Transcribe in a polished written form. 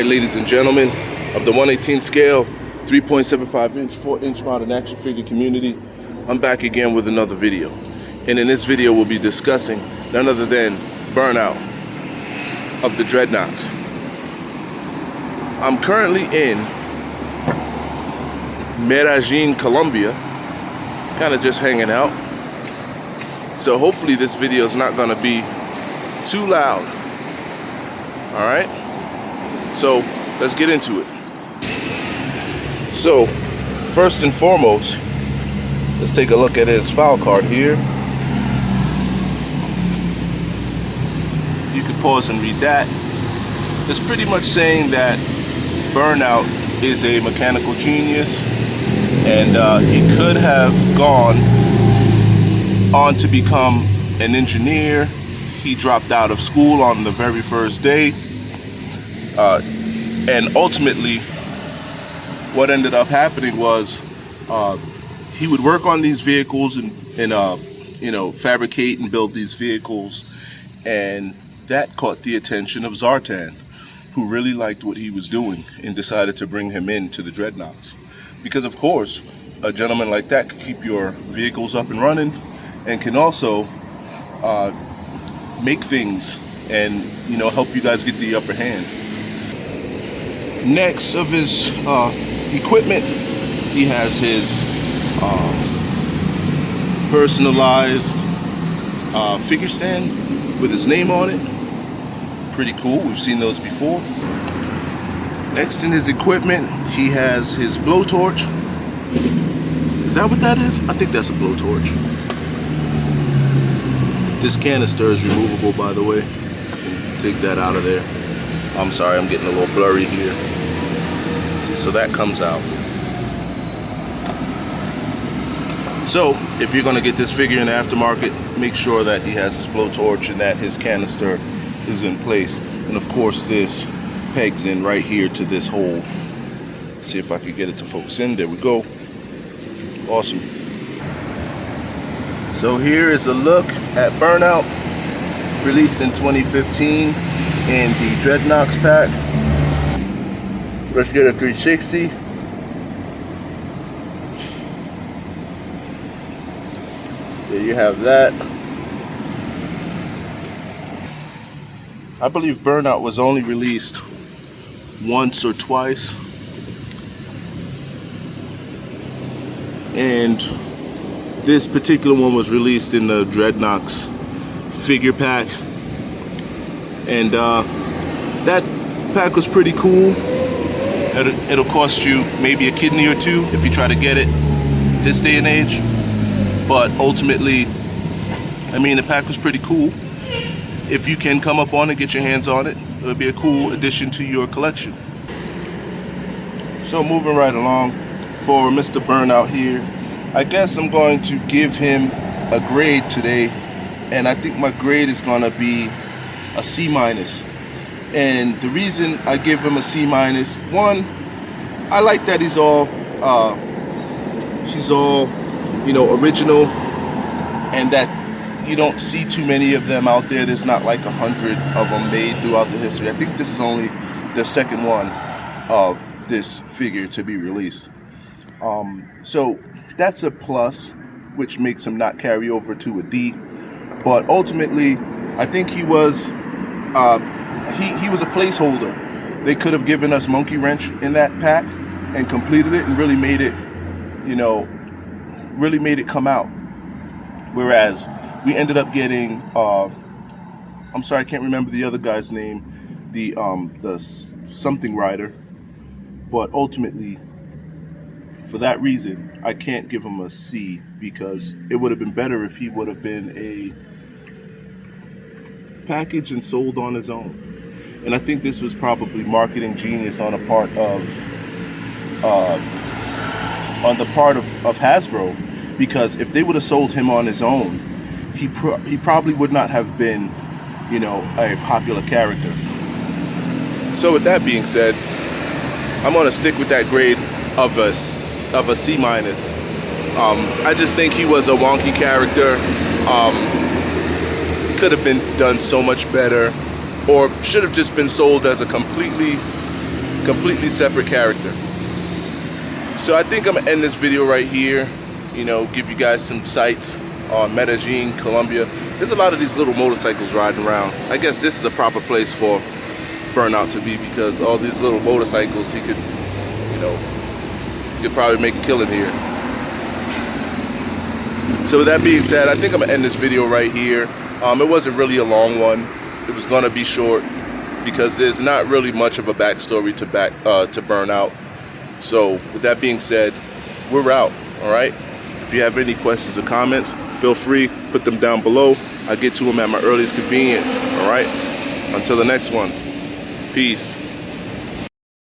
Alright, ladies and gentlemen of the 1/18 scale, 3.75 inch, 4-inch modern action figure community, I'm back again with another video. And in this video we'll be discussing none other than Burnout of the Dreadnoks. I'm currently in Medellin, Colombia, kind of just hanging out. So hopefully this video is not going to be too loud. Alright? So let's get into it. So first and foremost, let's take a look at his file card here. You can pause and read that. It's pretty much saying that Burnout is a mechanical genius, and he could have gone on to become an engineer. He dropped out of school on the very first day, and ultimately what ended up happening was he would work on these vehicles and fabricate and build these vehicles, and that caught the attention of Zartan, who really liked what he was doing and decided to bring him into the Dreadnoks. Because of course, a gentleman like that can keep your vehicles up and running, and can also make things and help you guys get the upper hand. Next of his equipment, he has his personalized figure stand with his name on it. Pretty cool, we've seen those before. Next in his equipment, he has his blowtorch. Is that what that is? I think that's a blowtorch. This canister is removable, by the way. Take that out of there. I'm sorry, I'm getting a little blurry here. See, so that comes out. So if you're going to get this figure in the aftermarket, make sure that he has his blowtorch and that his canister is in place. And of course this pegs in right here to this hole. See if I can get it to focus in. There we go. Awesome. So here is a look at Burnout, released in 2015 in the Dreadnoks pack. Let's get a 360. There you have that. I believe Burnout was only released once or twice, and this particular one was released in the Dreadnoks figure pack, and that pack was pretty cool. It'll cost you maybe a kidney or two if you try to get it this day and age, but ultimately, I mean, the pack was pretty cool. If you can come up on it, get your hands on it, it would be a cool addition to your collection. So moving right along, for Mr. Burnout here, I guess I'm going to give him a grade today, and I think my grade is going to be a C-. And the reason I give him a C-, one, I like that she's all original, and that you don't see too many of them out there. There's not like 100 of them made throughout the history. I think this is only the second one of this figure to be released. So that's a plus, which makes him not carry over to a D. But ultimately, I think he was a placeholder. They could have given us Monkey Wrench in that pack and completed it and really made it, really made it come out. Whereas we ended up getting, I'm sorry, I can't remember the other guy's name, the something rider. But ultimately, for that reason, I can't give him a C, because it would have been better if he would have been a package and sold on his own. And I think this was probably marketing genius on the part of Hasbro, because if they would have sold him on his own, he probably would not have been, a popular character. So with that being said, I'm gonna stick with that grade of a C-. I just think he was a wonky character. Could have been done so much better, or should have just been sold as a completely completely separate character. So I think I'm gonna end this video right here. You know, give you guys some sights on Medellin, Colombia. There's a lot of these little motorcycles riding around. I guess this is a proper place for Burnout to be, because all these little motorcycles, he could, you know, he could probably make a killing here. So with that being said, I think I'm gonna end this video right here. It wasn't really a long one. It was gonna be short because there's not really much of a backstory to Burnout. So with that being said, we're out. All right. If you have any questions or comments, feel free, put them down below. I'll get to them at my earliest convenience. All right. Until the next one. Peace.